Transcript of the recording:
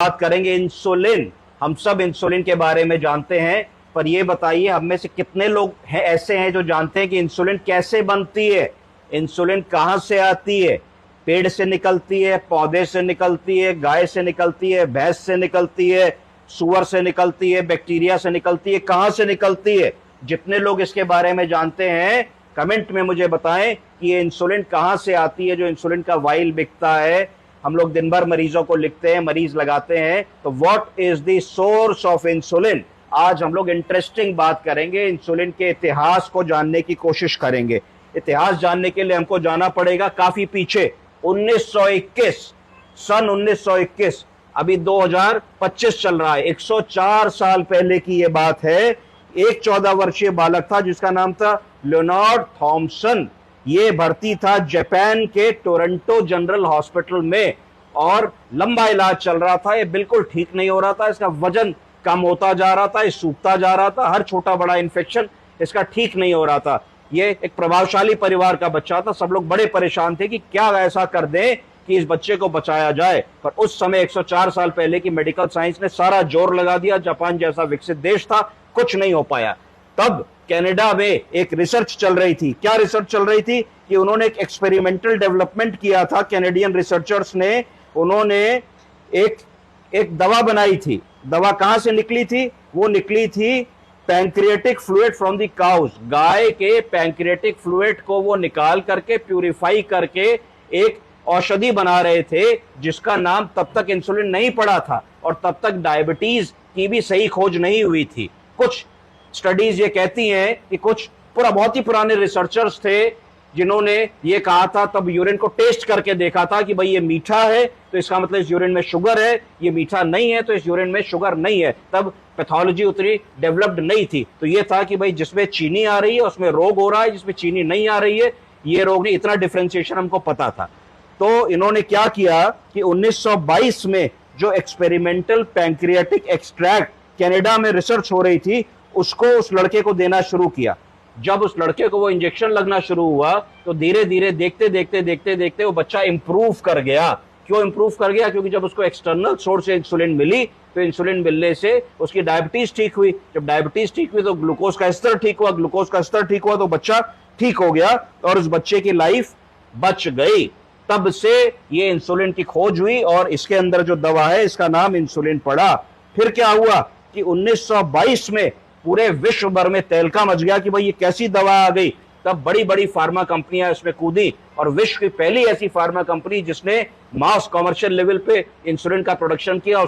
बात करेंगे इंसुलिन। हम सब इंसुलिन के बारे में जानते हैं, पर ये बताइए हम में से कितने लोग हैं ऐसे हैं जो जानते हैं कि इंसुलिन कैसे बनती है, इंसुलिन कहां से आती है? पेड़ से निकलती है, पौधे से निकलती है, गाय से निकलती है, भैंस से निकलती है, सुअर से निकलती है, बैक्टीरिया से निकलती है, कहां से निकलती है? जितने लोग इसके बारे में जानते हैं कमेंट में मुझे बताएं कि ये इंसुलिन कहां से आती है। जो इंसुलिन का वाइल बिकता है, हम लोग दिन भर मरीजों को लिखते हैं, मरीज लगाते हैं, तो what is the source of insulin? आज हम लोग इंटरेस्टिंग बात करेंगे, इंसुलिन के इतिहास को जानने की कोशिश करेंगे। इतिहास जानने के लिए हमको जाना पड़ेगा काफी पीछे, 1921, सन 1921, अभी 2025 चल रहा है, 104 साल पहले की यह बात है। एक 14 वर्षीय बालक था जिसका नाम था लियोनार्ड थॉमसन। ये भर्ती था जापान के टोरंटो जनरल हॉस्पिटल में और लंबा इलाज चल रहा था। ये बिल्कुल ठीक नहीं हो रहा था, इसका वजन कम होता जा रहा था, ये सूखता जा रहा था, हर छोटा बड़ा इन्फेक्शन इसका ठीक नहीं हो रहा था। ये एक प्रभावशाली परिवार का बच्चा था, सब लोग बड़े परेशान थे कि क्या ऐसा कर दें कि इस बच्चे को बचाया जाए। पर उस समय 104 साल पहले की मेडिकल साइंस ने सारा जोर लगा दिया, जापान जैसा विकसित देश था, कुछ नहीं हो पाया। तब कनाडा में एक रिसर्च चल रही थी। क्या रिसर्च चल रही थी कि उन्होंने एक एक्सपेरिमेंटल डेवलपमेंट किया था, कैनेडियन रिसर्चर्स ने। उन्होंने एक दवा बनाई थी। दवा कहां से निकली थी? वो निकली थी pancreatic fluid from the cows. गाय के पैंक्रियाटिक फ्लूइड को वो निकाल करके प्यूरिफाई करके एक औषधि बना रहे थे जिसका नाम तब तक इंसुलिन नहीं पड़ा था और तब तक डायबिटीज की भी सही खोज नहीं हुई थी। कुछ स्टडीज ये कहती हैं कि कुछ बहुत ही पुराने रिसर्चर्स थे जिन्होंने ये कहा था, तब यूरिन को टेस्ट करके देखा था कि भाई ये मीठा है तो इसका मतलब इस यूरिन में शुगर है, ये मीठा नहीं है तो इस यूरिन में शुगर नहीं है। तब पैथोलॉजी उतनी डेवलप्ड नहीं थी, तो ये था कि भाई जिसमें चीनी आ रही है उसमें रोग हो रहा है, जिसमें चीनी नहीं आ रही है ये रोग नहीं। इतना डिफरेंशिएशन हमको पता था। तो इन्होंने क्या किया कि 1922 में जो एक्सपेरिमेंटल पैंक्रियाटिक एक्सट्रैक्ट कनाडा में रिसर्च हो रही थी उसको उस लड़के को देना शुरू किया। जब उस लड़के को वो इंजेक्शन लगना शुरू हुआ तो धीरे धीरे देखते देखते देखते देखते वो बच्चा इंप्रूव कर गया। क्यों इंप्रूव कर गया? क्योंकि जब उसको एक्सटर्नल सोर्स से इंसुलिन मिली तो इंसुलिन मिलने से उसकी डायबिटीज ठीक हुई। जब डायबिटीज ठीक हुई तो ग्लूकोज का स्तर ठीक हुआ, ग्लूकोज का स्तर ठीक हुआ तो बच्चा ठीक हो गया और उस बच्चे की लाइफ बच गई। तब से ये इंसुलिन की खोज हुई और इसके अंदर जो दवा है इसका नाम इंसुलिन पड़ा। फिर क्या हुआ कि 1922 में पूरे विश्व भर में तहलका मच गया कि भाई ये कैसी दवा आ गई। तब बड़ी बड़ी फार्मा कंपनियां इसमें कूदी और विश्व की पहली ऐसी फार्मा कंपनी जिसने मास कमर्शियल लेवल पे इंसुलिन का प्रोडक्शन किया